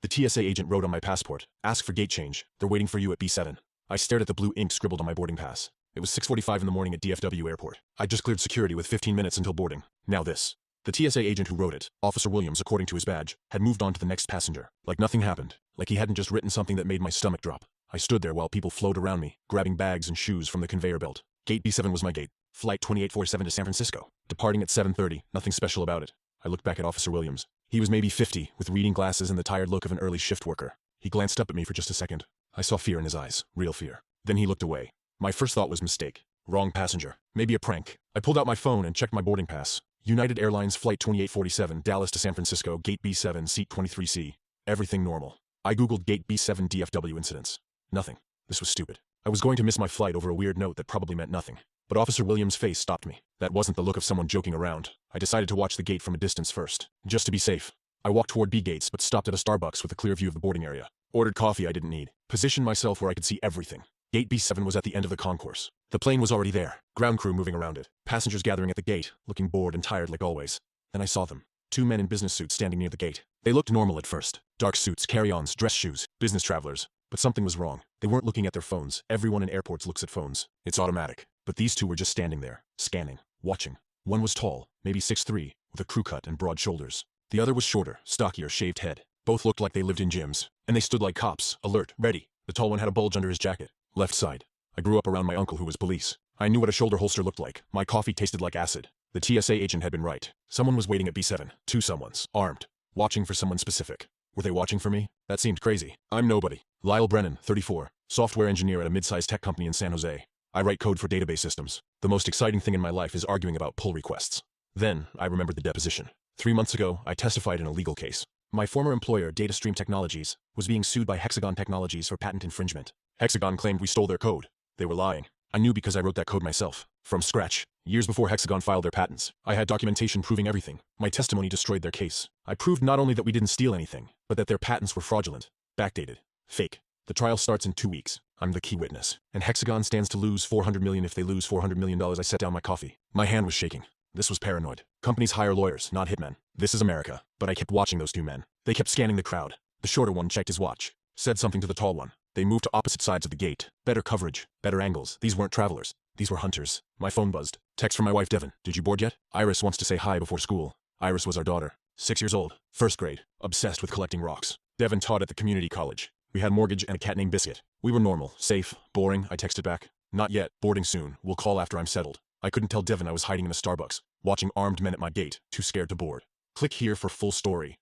The TSA agent wrote on my passport, "Ask for gate change. They're waiting for you at B7. I stared at the blue ink scribbled on my boarding pass. It was 6:45 in the morning at DFW Airport. I just cleared security with 15 minutes until boarding. Now this. The TSA agent who wrote it, Officer Williams according to his badge, had moved on to the next passenger. Like nothing happened. Like he hadn't just written something that made my stomach drop. I stood there while people flowed around me, grabbing bags and shoes from the conveyor belt. Gate B7 was my gate. Flight 2847 to San Francisco. Departing at 7:30, nothing special about it. I looked back at Officer Williams. He was maybe 50, with reading glasses and the tired look of an early shift worker. He glanced up at me for just a second. I saw fear in his eyes, real fear. Then he looked away. My first thought was mistake. Wrong passenger. Maybe a prank. I pulled out my phone and checked my boarding pass. United Airlines Flight 2847, Dallas to San Francisco, Gate B7, Seat 23C. Everything normal. I googled Gate B7 DFW incidents. Nothing. This was stupid. I was going to miss my flight over a weird note that probably meant nothing. But Officer Williams' face stopped me. That wasn't the look of someone joking around. I decided to watch the gate from a distance first, just to be safe. I walked toward B gates but stopped at a Starbucks with a clear view of the boarding area. Ordered coffee I didn't need. Positioned myself where I could see everything. Gate B7 was at the end of the concourse. The plane was already there, ground crew moving around it, passengers gathering at the gate, looking bored and tired like always. Then I saw them. Two men in business suits standing near the gate. They looked normal at first. Dark suits, carry-ons, dress shoes, business travelers. But something was wrong. They weren't looking at their phones. Everyone in airports looks at phones. It's automatic. But these two were just standing there, scanning, watching. One was tall, maybe 6'3", with a crew cut and broad shoulders. The other was shorter, stockier, shaved head. Both looked like they lived in gyms. And they stood like cops, alert, ready. The tall one had a bulge under his jacket. Left side. I grew up around my uncle who was police. I knew what a shoulder holster looked like. My coffee tasted like acid. The TSA agent had been right. Someone was waiting at B7. Two someones. Armed. Watching for someone specific. Were they watching for me? That seemed crazy. I'm nobody. Lyle Brennan, 34. Software engineer at a mid-sized tech company in San Jose. I write code for database systems. The most exciting thing in my life is arguing about pull requests. Then, I remembered the deposition. 3 months ago, I testified in a legal case. My former employer, DataStream Technologies, was being sued by Hexagon Technologies for patent infringement. Hexagon claimed we stole their code. They were lying. I knew because I wrote that code myself. From scratch. Years before Hexagon filed their patents. I had documentation proving everything. My testimony destroyed their case. I proved not only that we didn't steal anything, but that their patents were fraudulent. Backdated. Fake. The trial starts in 2 weeks. I'm the key witness. And Hexagon stands to lose $400 million if they lose $400 million. I set down my coffee. My hand was shaking. This was paranoid. Companies hire lawyers, not hitmen. This is America. But I kept watching those two men. They kept scanning the crowd. The shorter one checked his watch. Said something to the tall one. They moved to opposite sides of the gate. Better coverage. Better angles. These weren't travelers. These were hunters. My phone buzzed. Text from my wife Devin. Did you board yet? Iris wants to say hi before school. Iris was our daughter. 6 years old. First grade. Obsessed with collecting rocks. Devin taught at the community college. We had mortgage and a cat named Biscuit. We were normal, safe, boring. I texted back. Not yet. Boarding soon. We'll call after I'm settled. I couldn't tell Devin I was hiding in a Starbucks, watching armed men at my gate, too scared to board. Click here for full story.